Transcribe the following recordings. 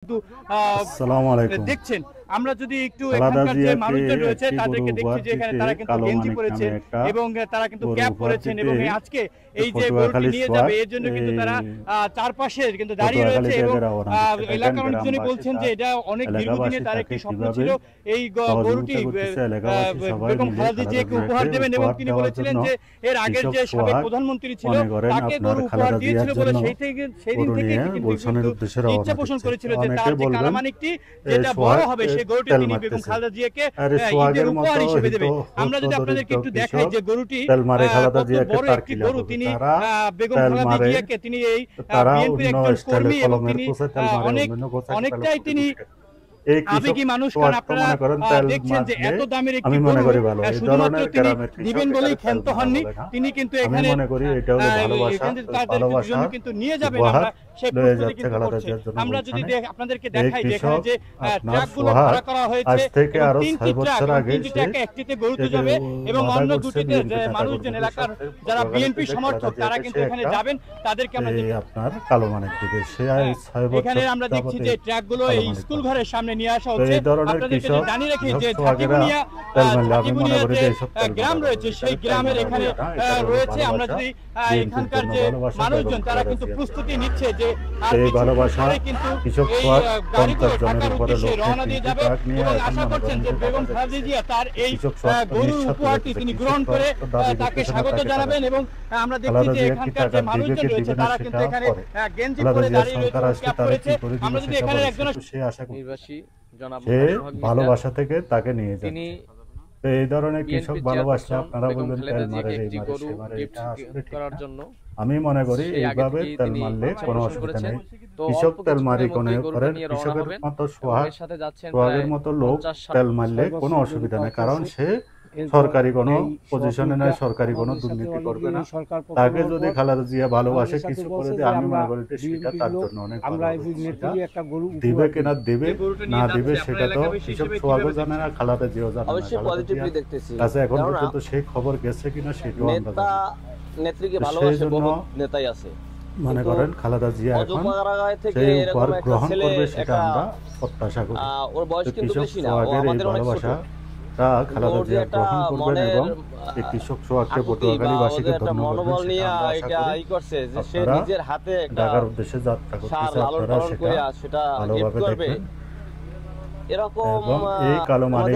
কিন্তু দেখছেন আমরা যদি একটু এখানকার যে মানুষজন রয়েছে তাদেরকে দেখছি যে এখানে তারা কিন্তু গেঞ্জি পরেছে এবং তারা কিন্তু ক্যাপ পরেছেন এবং আজকে এই যে গরুটি নিয়ে যাবে এর জন্য কিন্তু তারা চারপাশে কিন্তু দাঁড়িয়ে রয়েছে এবং এলাকার মানুষজনই বলছেন যে এটা অনেক দীর্ঘদিনের তার একটি স্বপ্ন ছিল এই গরুটি বেগম খালেদা জিয়াকে উপহার দেবেন এবং তিনি বলেছিলেন যে এর আগের যে সাবেক প্রধানমন্ত্রী ছিল তাকে গরু উপহার দিয়েছিল বলে সেই দিন থেকে কিন্তু ইচ্ছা পোষণ করেছিল যে তার যে কালামানিকটি যেটা বড় হবে সেই গরুটি তিনি বেগম খালেদা জিয়াকে ঈদের উপহার হিসেবে দেবে। আমরা যদি আপনাদেরকে একটু দেখাই যে গরুটি বড় একটি গরু, তিনি বেগম খালেদা জিয়াকে তিনি এই বিএনপির একজন কর্মী এবং তিনি অনেকটাই তিনি আবেগী মানুষ। কারণ আপনারা দেখছেন যে এত দামের একটি গরু শুধুমাত্র তিনি দিবেন বলেই ক্ষান্ত হননি, তিনি কিন্তু এখানে তাদের জন্য কিন্তু নিয়ে যাবেন। আমরা সেই প্রস্তুতি কিন্তু করছি। আমরা যদি আপনাদেরকে দেখাই যেখানে যে ট্রাকগুলো ভাড়া করা হয়েছে, তিনটি ট্রাক একটিতে গরুতে যাবে এবং অন্য দুটিতে মানুষজন এলাকার যারা বিএনপি সমর্থক তারা কিন্তু এখানে যাবেন, তাদেরকে আমরা আপনার কালো মানিক দিবে। এখানে আমরা দেখছি যে ট্রাকগুলো এই স্কুল ঘরের সামনে নিয়ে আসা হচ্ছে। আপনাদেরকে জানিয়ে রাখি যে ঝাঁকিগুনিয়া গ্রাম রয়েছে, সেই গ্রামের এখানে রয়েছে। আমরা যদি এখানকার যে মানুষজন তারা কিন্তু প্রস্তুতি নিচ্ছে যে রওনা দিয়ে যাবে এবং আশা করছেন যে বেগম খালেদা জিয়া তার এই গরুর উপহারটি তিনি গ্রহণ করে তাকে স্বাগত জানাবেন। এবং আমরা দেখছি যে এখানকার যে মানুষজন রয়েছে তারা কিন্তু এখানে গেঞ্জি পরে দাঁড়িয়ে রয়েছে। আমরা যদি এখানে একজন ভালোবাসা থেকে তাকে নিয়ে যান, এই ধরনের কৃষক ভালোবাসা আপনারা বলবেন তেল মারে করার জন্য। আমি মনে করি এইভাবে তেল মারলে কোনো অসুবিধা নেই। কৃষক তেল মারি কোনো করেন, কৃষকের মতো সোহাগের মতো লোক তেল মারলে কোনো অসুবিধা নেই, কারণ সে সরকারি কোনো পজিশনে নাই, সরকারি কোনো দুর্নীতি করবে না। তাকে যদি খালেদা জিয়া ভালোবাসে কিছু করে দেয়, আমি মনে করি সেটা তার জন্য অনেক দিবে কিনা দিবে না দিবে সেটা তো কৃষক সোহাগও জানে না, খালেদা জিয়াও জানে না। কাছে এখন পর্যন্ত সেই খবর গেছে কিনা সেটাও আমরা মনে করেন খালেদা জিয়া এখন সেই উপহার গ্রহণ করবে সেটা আমরা প্রত্যাশা করি। কৃষক সোহাগের এই ভালোবাসা খালেদা জিয়া গ্রহণ করবেন এবং এই কৃষক সোহাগকে পটুয়াখালীবাসীকে ধন্যবাদ ঢাকার উদ্দেশ্যে যাত্রা করতেছে, আপনারা সেটা ভালোভাবে দেখবেন। এবং এই কালো মানিক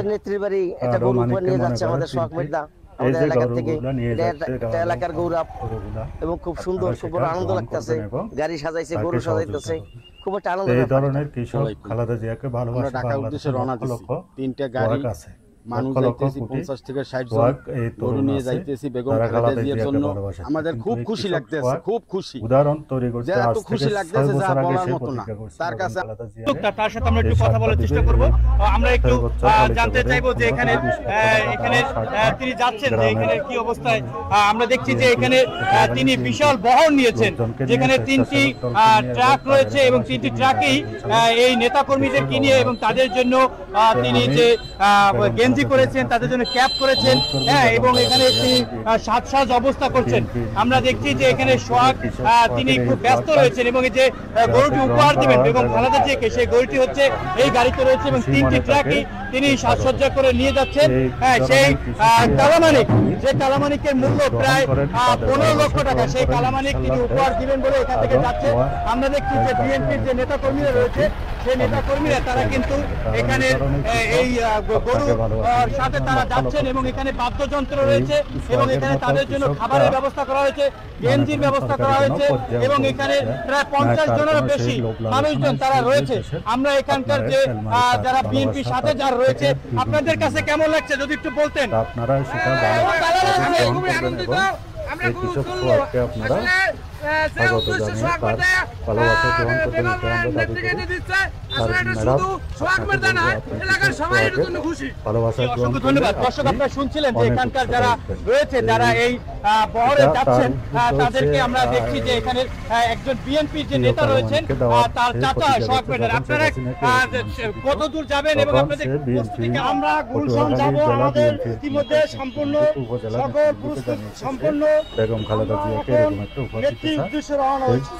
এই যে গৌরবগুলো নিয়ে যাচ্ছে এলাকার গৌরব এবং খুব সুন্দর, খুব আনন্দ লাগতেছে, গাড়ি সাজাইছে, গরু সাজাইতেছে, খুব একটা আনন্দ। এই ধরনের কৃষক খালেদা জিয়াকে ভালোবাসা ঢাকা উদ্দেশ্যে রওনা দিচ্ছি, 3টা গাড়ি আছে, মানুষ যাইতেছি 50 থেকে 60 জন গরু নিয়ে যাইতেছি বেগম খালেদা জিয়ার জন্য। আমাদের খুব খুশি লাগতেছে, খুব খুশি, উদাহরণ তৈরি করতে এত খুশি লাগতেছে যা বলার মতো না। তার কাছে তার সাথে আমরা একটু কথা বলার চেষ্টা করব। আমরা একটু জানতে চাইবো যে এখানে তিনি যাচ্ছেন যে এখানে কি অবস্থায়। আমরা দেখছি যে এখানে তিনি বিশাল বহর নিয়েছেন, যেখানে 3টি ট্রাক রয়েছে এবং 3টি ট্রাকেই এই নেতা কর্মীদেরকে নিয়ে এবং তাদের জন্য তিনি যে গেঞ্জি করেছেন, তাদের জন্য ক্যাপ করেছেন, হ্যাঁ, এবং এখানে একটি সাজ অবস্থা করছেন। আমরা দেখছি যে এখানে সোহাগ তিনি খুব ব্যস্ত রয়েছেন এবং এই যে গরুটি উপহার দেবেন বেগম খালেদা জিয়াকে, সেই গরুটি হচ্ছে এই গাড়িতে রয়েছে এবং 3টি ট্রাকই তিনি সাজসজ্জা করে নিয়ে যাচ্ছেন। হ্যাঁ, সেই কালামানিক, যে কালামানিকের মূল্য প্রায় 15 লক্ষ টাকা, সেই কালামানিক তিনি উপহার দিবেন বলে এখান থেকে যাচ্ছে। আমরা দেখছি যে বিএনপির যে নেতা কর্মীরা রয়েছে সেই নেতা কর্মীরা তারা কিন্তু এখানে এই গরু সাথে তারা যাচ্ছেন এবং এখানে বাদ্যযন্ত্র রয়েছে এবং এখানে তাদের জন্য খাবারের ব্যবস্থা করা হয়েছে, গেঞ্জির ব্যবস্থা করা হয়েছে এবং এখানে প্রায় 50 জনেরও বেশি মানুষজন তারা রয়েছে। আমরা এখানকার যে যারা বিএনপির সাথে যারা রয়েছে, আপনাদের কাছে কেমন লাগছে যদি একটু বলতেন। আপনারা সেটা এই কৃষক সোহাগকে আপনারা স্বাগত জানিয়ে তার ভালোবাসা গ্রহণ করতে দিতে আমরা দাবি করি। ধন্যবাদ। দর্শক, আপনারা শুনছিলেন যে এখানকার যারা রয়েছে, যারা এই বহরে যাচ্ছেন, তাদেরকে আমরা দেখছি যে এখানে একজন বিএনপির যে নেতা রয়েছেন তার চাচা সোহাগ মেডার। আপনারা কত দূর যাবেন এবং আপনাদের প্রস্তুতিকে? আমরা গুলশান যাব, আমাদের ইতিমধ্যে সম্পূর্ণ সকল প্রস্তুতি সম্পূর্ণ বেগম খালেদা জিয়াকে এরকম একটা উপহার দিতে চায়।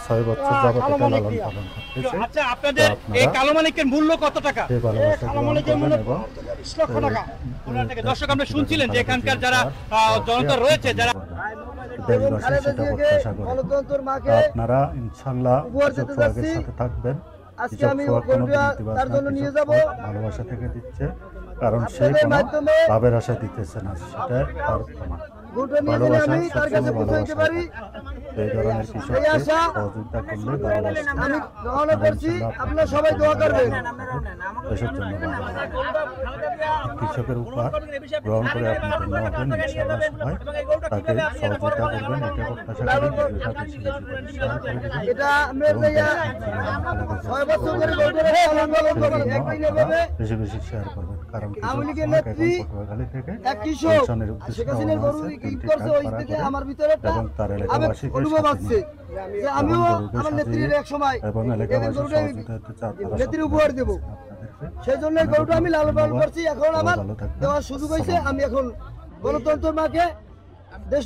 6 বছর লালন পালন করতেছে। আচ্ছা, আপনাদের এই কালো মানিকের মূল্য কত টাকা? সেই ভালোবাসা গ্রহণ করবেন এবং 15 লক্ষ টাকা। দর্শক, আমরা শুনছিলেন যে এখানকার যারা জনতা রয়েছে, যারা দেশবাসী সেটা প্রত্যাশা করে। আপনারা ইনশাল্লাহ কৃষক সোহাগের সাথে থাকবেন। কৃষক সোহাগ কোনো দুর্নীতিবাজ না, কৃষক সোহাগ ভালোবাসা থেকে দিচ্ছে, কারণ সে কোনো লাভের আশা দিতেছে না, সেটা তার প্রমাণ। ভালোবাসা সবসময় ভালোবাসা থাকে। এই ধরনের কৃষককে সহযোগিতা করলে আপনারা সবাই দোয়া করবেন দেশের জন্য। কৃষকের উপহার গ্রহণ করে আপনি ধন্য হবেন, ইনশাআল্লাহ সবাই তাকে সহযোগিতা করবেন, এটা প্রত্যাশা করি। ভিডিওটা বেশি বেশি করে শেয়ার করে দিবেন এবং বেশি বেশি শেয়ার করবেন, কারণ পটুয়াখালী থেকে পেনশনের উদ্দেশ্যে এবং তার এলাকাবাসীকে এবং এলাকাবাসী সহযোগিতা উপহার দেব। সেই জন্য গরুটা আমি লালন পালন করছি। এখন আমার দেওয়ার সুযোগ হয়েছে, আমি এখন গণতন্ত্র মাকে দেশ